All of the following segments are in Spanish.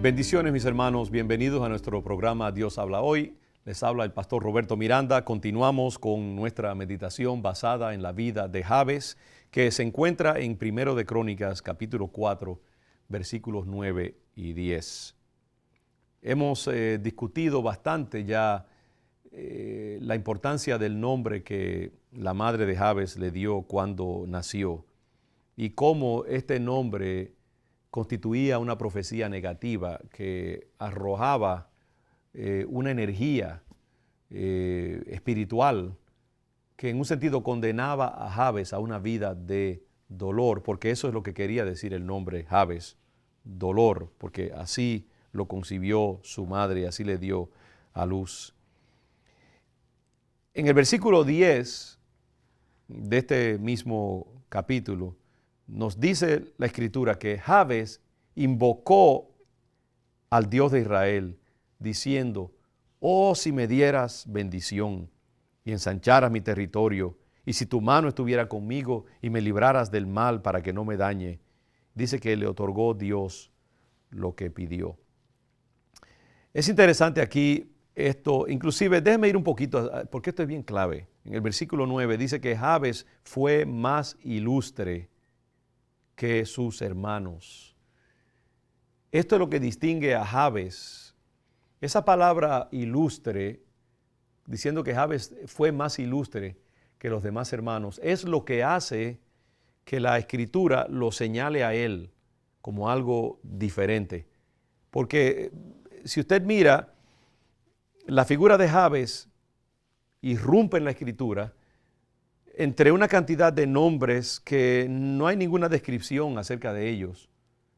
Bendiciones, mis hermanos, bienvenidos a nuestro programa Dios habla hoy. Les habla el pastor Roberto Miranda. Continuamos con nuestra meditación basada en la vida de Jabes, que se encuentra en 1 de Crónicas, capítulo 4, versículos 9 y 10. Hemos discutido bastante ya la importancia del nombre que la madre de Jabes le dio cuando nació y cómo este nombre constituía una profecía negativa que arrojaba una energía espiritual que en un sentido condenaba a Jabes a una vida de dolor, porque eso es lo que quería decir el nombre Jabes, dolor, porque así lo concibió su madre y así le dio a luz. En el versículo 10 de este mismo capítulo, nos dice la Escritura que Jabes invocó al Dios de Israel, diciendo: oh, si me dieras bendición y ensancharas mi territorio, y si tu mano estuviera conmigo y me libraras del mal para que no me dañe. Dice que le otorgó Dios lo que pidió. Es interesante aquí esto, inclusive déjeme ir un poquito, porque esto es bien clave. En el versículo 9 dice que Jabes fue más ilustre que sus hermanos. Esto es lo que distingue a Jabes. Esa palabra ilustre, diciendo que Jabes fue más ilustre que los demás hermanos, es lo que hace que la Escritura lo señale a él como algo diferente. Porque si usted mira, la figura de Jabes irrumpe en la Escritura entre una cantidad de nombres que no hay ninguna descripción acerca de ellos.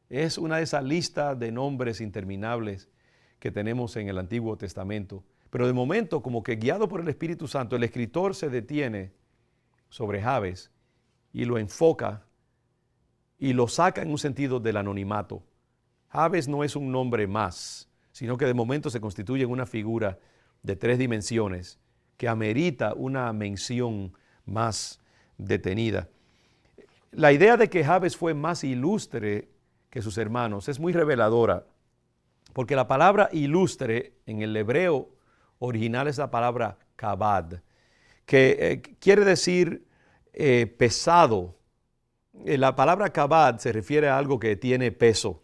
Es una de esas listas de nombres interminables que tenemos en el Antiguo Testamento. Pero de momento, como que guiado por el Espíritu Santo, el escritor se detiene sobre Jabes y lo enfoca y lo saca en un sentido del anonimato. Jabes no es un nombre más, sino que de momento se constituye en una figura de 3 dimensiones que amerita una mención más detenida. La idea de que Jabes fue más ilustre que sus hermanos es muy reveladora, porque la palabra ilustre en el hebreo original es la palabra kabad, que quiere decir pesado. La palabra kabad se refiere a algo que tiene peso.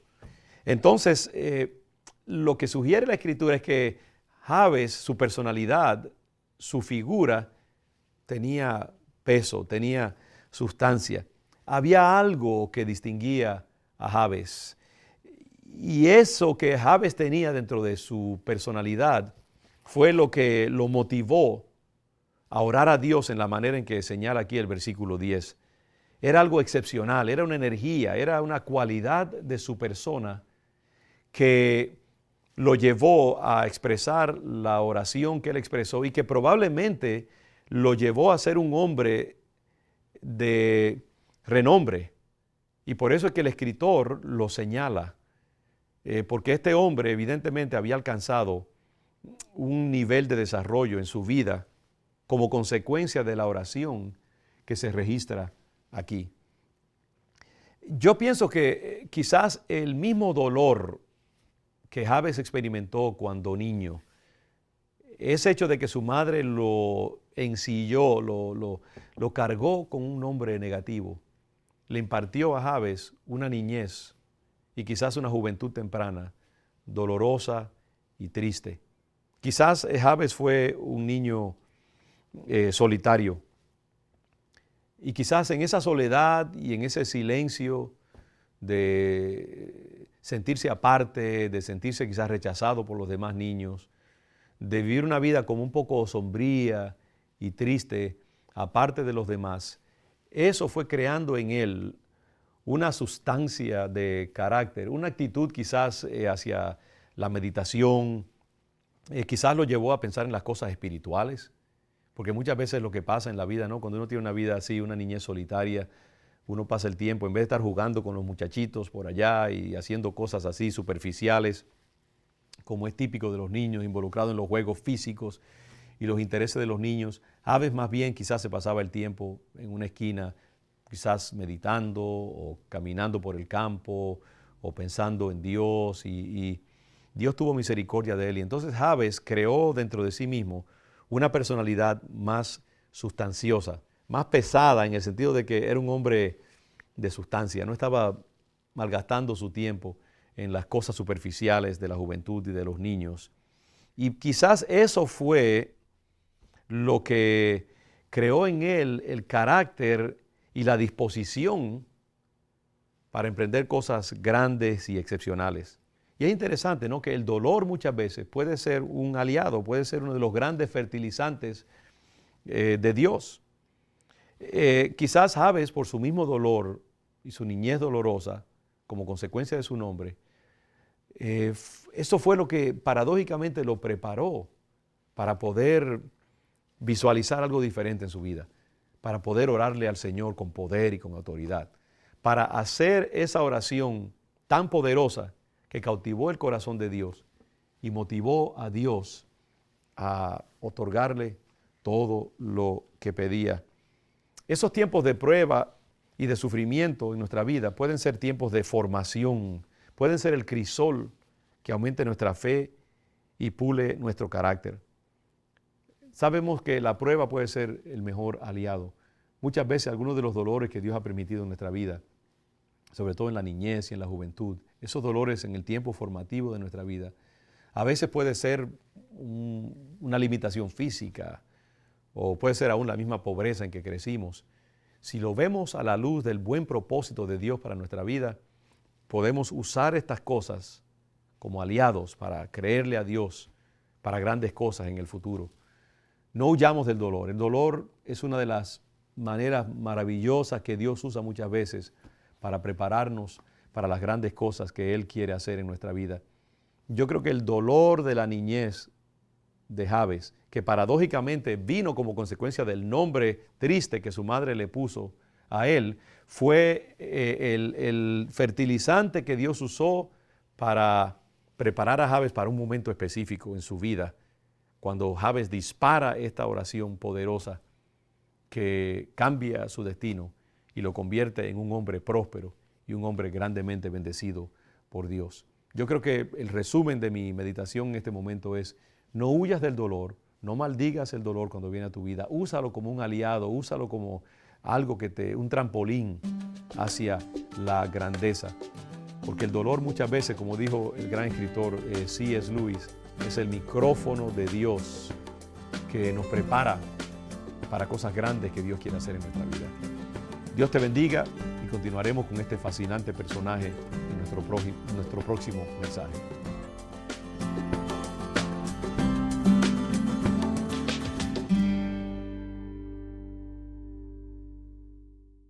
Entonces, lo que sugiere la Escritura es que Jabes, su personalidad, su figura, tenía peso, tenía sustancia. Había algo que distinguía a Jabes. Y eso que Jabes tenía dentro de su personalidad fue lo que lo motivó a orar a Dios en la manera en que señala aquí el versículo 10. Era algo excepcional, era una energía, era una cualidad de su persona que lo llevó a expresar la oración que él expresó y que probablemente lo llevó a ser un hombre de renombre. Y por eso es que el escritor lo señala, porque este hombre evidentemente había alcanzado un nivel de desarrollo en su vida como consecuencia de la oración que se registra aquí. Yo pienso que quizás el mismo dolor que Jabes experimentó cuando niño, ese hecho de que su madre lo ensilló, lo cargó con un nombre negativo, le impartió a Jabes una niñez y quizás una juventud temprana, dolorosa y triste. Quizás Jabes fue un niño solitario. Y quizás en esa soledad y en ese silencio de sentirse aparte, de sentirse quizás rechazado por los demás niños, de vivir una vida como un poco sombría y triste, aparte de los demás, eso fue creando en él una sustancia de carácter, una actitud quizás hacia la meditación, quizás lo llevó a pensar en las cosas espirituales, porque muchas veces lo que pasa en la vida, ¿no? Cuando uno tiene una vida así, una niñez solitaria, uno pasa el tiempo, en vez de estar jugando con los muchachitos por allá y haciendo cosas así superficiales, como es típico de los niños, involucrados en los juegos físicos y los intereses de los niños, Jabes más bien quizás se pasaba el tiempo en una esquina, quizás meditando o caminando por el campo o pensando en Dios y Dios tuvo misericordia de él. Y entonces Jabes creó dentro de sí mismo una personalidad más sustanciosa, más pesada en el sentido de que era un hombre de sustancia, no estaba malgastando su tiempo en las cosas superficiales de la juventud y de los niños. Y quizás eso fue lo que creó en él el carácter y la disposición para emprender cosas grandes y excepcionales. Y es interesante, ¿no?, que el dolor muchas veces puede ser un aliado, puede ser uno de los grandes fertilizantes de Dios. Quizás Jabes, por su mismo dolor y su niñez dolorosa, como consecuencia de su nombre, eso fue lo que paradójicamente lo preparó para poder visualizar algo diferente en su vida, para poder orarle al Señor con poder y con autoridad, para hacer esa oración tan poderosa que cautivó el corazón de Dios y motivó a Dios a otorgarle todo lo que pedía. Esos tiempos de prueba y de sufrimiento en nuestra vida pueden ser tiempos de formación, pueden ser el crisol que aumente nuestra fe y pule nuestro carácter. Sabemos que la prueba puede ser el mejor aliado. Muchas veces algunos de los dolores que Dios ha permitido en nuestra vida, sobre todo en la niñez y en la juventud, esos dolores en el tiempo formativo de nuestra vida, a veces puede ser una limitación física o puede ser aún la misma pobreza en que crecimos. Si lo vemos a la luz del buen propósito de Dios para nuestra vida, podemos usar estas cosas como aliados para creerle a Dios para grandes cosas en el futuro. No huyamos del dolor. El dolor es una de las maneras maravillosas que Dios usa muchas veces para prepararnos para las grandes cosas que Él quiere hacer en nuestra vida. Yo creo que el dolor de la niñez de Jabes, que paradójicamente vino como consecuencia del nombre triste que su madre le puso a él, fue el fertilizante que Dios usó para preparar a Jabes para un momento específico en su vida, cuando Jabes dispara esta oración poderosa que cambia su destino y lo convierte en un hombre próspero y un hombre grandemente bendecido por Dios. Yo creo que el resumen de mi meditación en este momento es: no huyas del dolor, no maldigas el dolor cuando viene a tu vida, úsalo como un aliado, úsalo como algo un trampolín hacia la grandeza. Porque el dolor muchas veces, como dijo el gran escritor C.S. Lewis, es el micrófono de Dios que nos prepara para cosas grandes que Dios quiere hacer en nuestra vida. Dios te bendiga y continuaremos con este fascinante personaje en nuestro próximo mensaje.